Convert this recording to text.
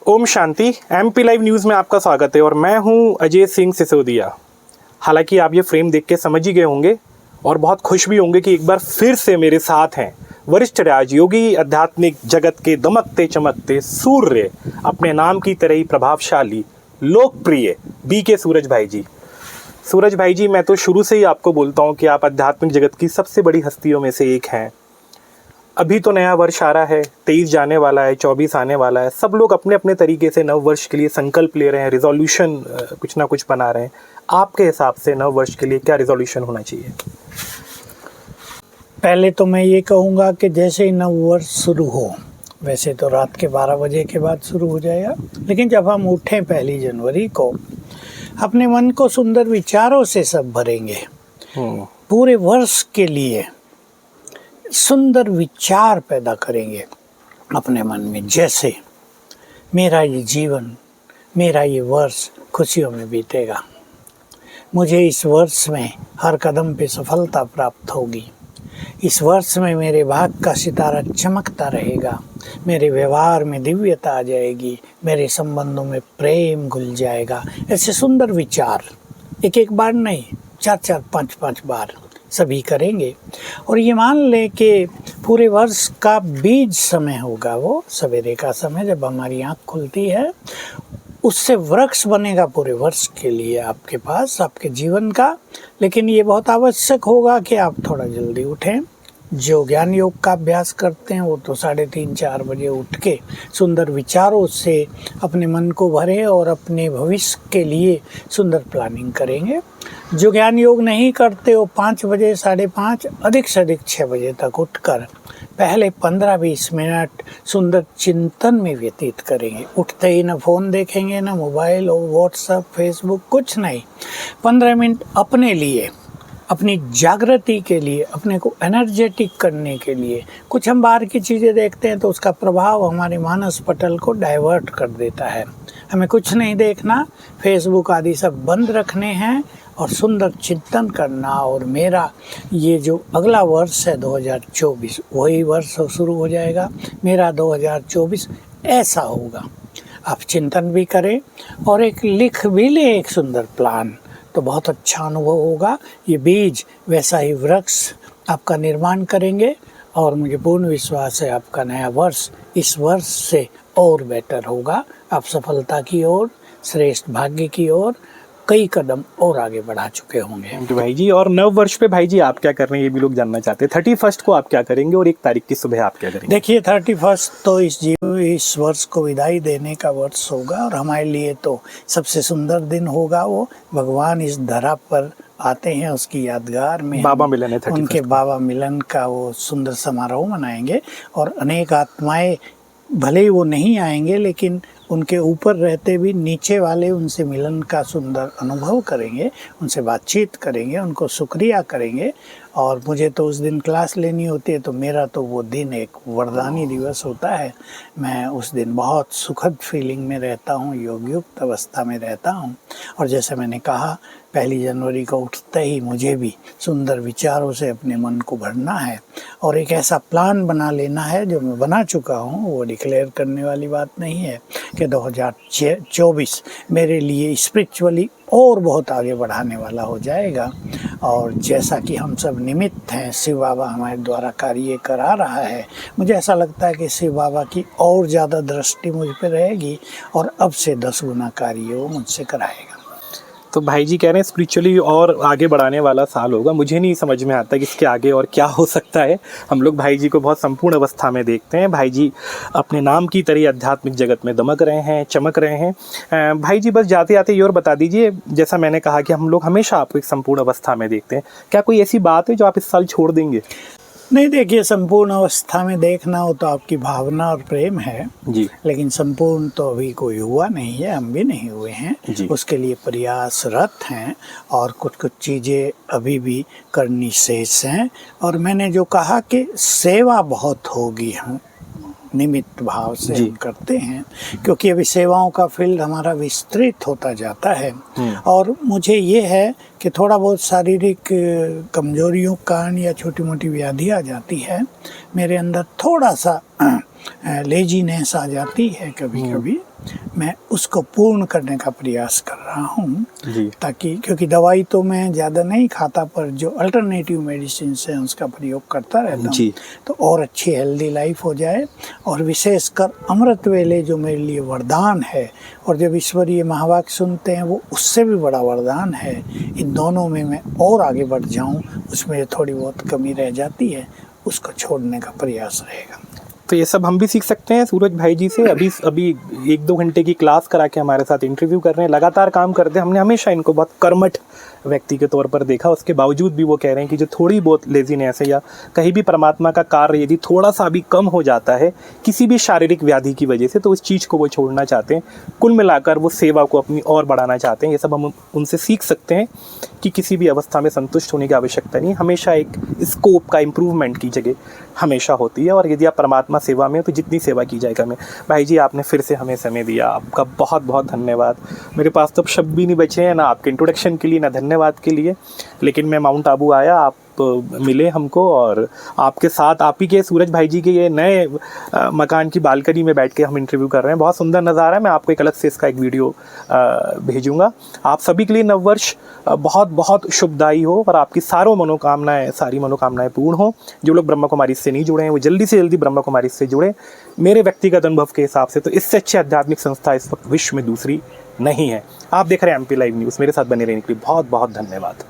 Om Shanti. MP live news में आपका स्वागत है और मैं हूं अजय सिंह सिसोदिया। हालांकि आप ये फ्रेम देख के समझ ही गए होंगे और बहुत खुश भी होंगे कि एक बार फिर से मेरे साथ हैं वरिष्ठ राजयोगी, आध्यात्मिक जगत के दमकते चमकते सूर्य, अपने नाम की तरह ही प्रभावशाली, लोकप्रिय बीके सूरज भाई जी। सूरज भाई जी, मैं तो शुरू से ही आपको बोलता हूँ कि आप आध्यात्मिक जगत की सबसे बड़ी हस्तियों में से एक हैं। अभी तो नया वर्ष आ रहा है, 23 जाने वाला है, 24 आने वाला है। सब लोग अपने अपने तरीके से नव वर्ष के लिए संकल्प ले रहे हैं, रिजोल्यूशन कुछ ना कुछ बना रहे हैं। आपके हिसाब से नव वर्ष के लिए क्या रिजोल्यूशन होना चाहिए? पहले तो मैं ये कहूँगा कि जैसे ही नव वर्ष शुरू हो, वैसे तो रात के 12 बजे के बाद शुरू हो जाएगा, लेकिन जब हम उठें 1 जनवरी को, अपने मन को सुंदर विचारों से सब भरेंगे। पूरे वर्ष के लिए सुंदर विचार पैदा करेंगे अपने मन में, जैसे मेरा ये जीवन, मेरा ये वर्ष खुशियों में बीतेगा, मुझे इस वर्ष में हर कदम पे सफलता प्राप्त होगी, इस वर्ष में मेरे भाग्य का सितारा चमकता रहेगा, मेरे व्यवहार में दिव्यता आ जाएगी, मेरे संबंधों में प्रेम घुल जाएगा। ऐसे सुंदर विचार एक एक बार नहीं, 4-4, 5-5 बार सभी करेंगे। और ये मान लें कि पूरे वर्ष का बीज समय होगा, वो सवेरे का समय जब हमारी आँख खुलती है, उससे वृक्ष बनेगा पूरे वर्ष के लिए आपके पास, आपके जीवन का। लेकिन ये बहुत आवश्यक होगा कि आप थोड़ा जल्दी उठें। जो ज्ञान योग का अभ्यास करते हैं वो तो 3:30-4 बजे उठ के सुंदर विचारों से अपने मन को भरें और अपने भविष्य के लिए सुंदर प्लानिंग करेंगे। जो ज्ञान योग नहीं करते वो 5 बजे, 5:30, अधिक से अधिक 6 बजे तक उठकर पहले 15-20 मिनट सुंदर चिंतन में व्यतीत करेंगे। उठते ही ना फ़ोन देखेंगे, ना मोबाइल और व्हाट्सएप, फेसबुक, कुछ नहीं। 15 मिनट अपने लिए, अपनी जागृति के लिए, अपने को एनर्जेटिक करने के लिए। कुछ हम बाहर की चीज़ें देखते हैं तो उसका प्रभाव हमारे मानस पटल को डाइवर्ट कर देता है। हमें कुछ नहीं देखना, फेसबुक आदि सब बंद रखने हैं और सुंदर चिंतन करना। और मेरा ये जो अगला वर्ष है 2024, वही वर्ष शुरू हो जाएगा। मेरा 2024 ऐसा होगा। आप चिंतन भी करें और एक लिख भी लें एक सुंदर प्लान, तो बहुत अच्छा अनुभव होगा। ये बीज वैसा ही वृक्ष आपका निर्माण करेंगे और मुझे पूर्ण विश्वास है आपका नया वर्ष इस वर्ष से और बेटर होगा। आप सफलता की ओर, श्रेष्ठ भाग्य की ओर कई कदम और आगे बढ़ा चुके होंगे। भाई जी, और नव वर्ष पे भाई जी आप क्या कर रहे हैं ये भी लोग जानना चाहते हैं। 31 को आप क्या करेंगे और 1 तारीख की सुबह आप क्या करेंगे? देखिए, 31 तो इस वर्ष को विदाई देने का वर्ष होगा और हमारे लिए तो सबसे सुंदर दिन होगा। वो भगवान इस धरा पर आते हैं, उसकी यादगार में बाबा मिलन है, उनके बाबा मिलन का वो सुंदर समारोह मनाएंगे। और अनेक आत्माएं, भले ही वो नहीं आएंगे लेकिन उनके ऊपर रहते भी नीचे वाले उनसे मिलन का सुंदर अनुभव करेंगे, उनसे बातचीत करेंगे, उनको शुक्रिया करेंगे। और मुझे तो उस दिन क्लास लेनी होती है, तो मेरा तो वो दिन एक वरदानी दिवस होता है। मैं उस दिन बहुत सुखद फीलिंग में रहता हूँ, योगयुक्त अवस्था में रहता हूँ। और जैसे मैंने कहा, 1 जनवरी को उठते ही मुझे भी सुंदर विचारों से अपने मन को भरना है और एक ऐसा प्लान बना लेना है जो मैं बना चुका हूँ। वो डिक्लेयर करने वाली बात नहीं है कि 2024 मेरे लिए स्पिरिचुअली और बहुत आगे बढ़ाने वाला हो जाएगा। और जैसा कि हम सब निमित्त हैं, शिव बाबा हमारे द्वारा कार्य करा रहा है। मुझे ऐसा लगता है कि शिव बाबा की और ज़्यादा दृष्टि मुझ पर रहेगी और अब से 10 गुना कार्य वो मुझसे कराएगा। तो भाई जी कह रहे हैं स्पिरिचुअली और आगे बढ़ाने वाला साल होगा। मुझे नहीं समझ में आता कि इसके आगे और क्या हो सकता है। हम लोग भाई जी को बहुत संपूर्ण अवस्था में देखते हैं। भाई जी अपने नाम की तरह आध्यात्मिक जगत में दमक रहे हैं, चमक रहे हैं। भाई जी बस जाते जाते ये और बता दीजिए, जैसा मैंने कहा कि हम लोग हमेशा आपको एक संपूर्ण अवस्था में देखते हैं, क्या कोई ऐसी बात है जो आप इस साल छोड़ देंगे? नहीं, देखिए, संपूर्ण अवस्था में देखना हो तो आपकी भावना और प्रेम है जी, लेकिन संपूर्ण तो अभी कोई हुआ नहीं है, हम भी नहीं हुए हैं जी। उसके लिए प्रयासरत हैं और कुछ कुछ चीज़ें अभी भी करनी शेष हैं। और मैंने जो कहा कि सेवा बहुत होगी, हम निमित्त भाव से हम करते हैं, क्योंकि अभी सेवाओं का फील्ड हमारा विस्तृत होता जाता है। और मुझे ये है कि थोड़ा बहुत शारीरिक कमजोरियों का कारण या छोटी मोटी व्याधि आ जाती है, मेरे अंदर थोड़ा सा लेजीनेस आ जाती है कभी कभी, मैं उसको पूर्ण करने का प्रयास कर रहा हूँ, जी। ताकि क्योंकि दवाई तो मैं ज़्यादा नहीं खाता, पर जो अल्टरनेटिव मेडिसिन है उसका प्रयोग करता रहता हूँ, जी। तो और अच्छी हेल्दी लाइफ हो जाए। और विशेषकर अमृत वेले जो मेरे लिए वरदान है, और जब ईश्वरीय महावाक्य सुनते हैं वो उससे भी बड़ा वरदान है, इन दोनों में मैं और आगे बढ़ जाऊँ, उसमें थोड़ी बहुत कमी रह जाती है, उसको छोड़ने का प्रयास रहेगा। तो ये सब हम भी सीख सकते हैं सूरज भाई जी से। अभी 1-2 घंटे की क्लास करा के हमारे साथ इंटरव्यू कर रहे हैं, लगातार काम करते हैं। हमने हमेशा इनको बहुत कर्मठ व्यक्ति के तौर पर देखा, उसके बावजूद भी वो कह रहे हैं कि जो थोड़ी बहुत लेजीनेस है या कहीं भी परमात्मा का कार्य यदि थोड़ा सा भी कम हो जाता है किसी भी शारीरिक व्याधि की वजह से, तो उस चीज़ को वो छोड़ना चाहते हैं। कुल मिलाकर वो सेवा को अपनी और बढ़ाना चाहते हैं। ये सब हम उनसे सीख सकते हैं कि किसी भी अवस्था में संतुष्ट होने की आवश्यकता नहीं, हमेशा एक स्कोप का इम्प्रूवमेंट की जगह हमेशा होती है। और यदि आप परमात्मा सेवा में हो तो जितनी सेवा की जाए कम है। भाई जी, आपने फिर से हमें समय दिया, आपका बहुत बहुत धन्यवाद। मेरे पास तो अब शब्द भी नहीं बचे हैं, ना आपके इंट्रोडक्शन के लिए ना धन्यवाद के लिए। लेकिन मैं माउंट आबू आया, आप मिले हमको, और आपके साथ आप ही के सूरज भाई जी के ये नए मकान की बालकनी में बैठ के हम इंटरव्यू कर रहे हैं। बहुत सुंदर नज़ारा है। मैं आपको एक अलग से इसका एक वीडियो भेजूंगा। आप सभी के लिए नववर्ष बहुत बहुत शुभदायी हो और आपकी सारी मनोकामनाएं पूर्ण हो। जो लोग ब्रह्मा कुमारी से नहीं जुड़े हैं वो जल्दी से जल्दी ब्रह्मा कुमारी से जुड़े। मेरे व्यक्तिगत अनुभव के हिसाब से तो इससे अच्छी आध्यात्मिक संस्था इस वक्त विश्व में दूसरी नहीं है। आप देख रहे हैं MP लाइव न्यूज़। मेरे साथ बने रहने के लिए बहुत बहुत धन्यवाद।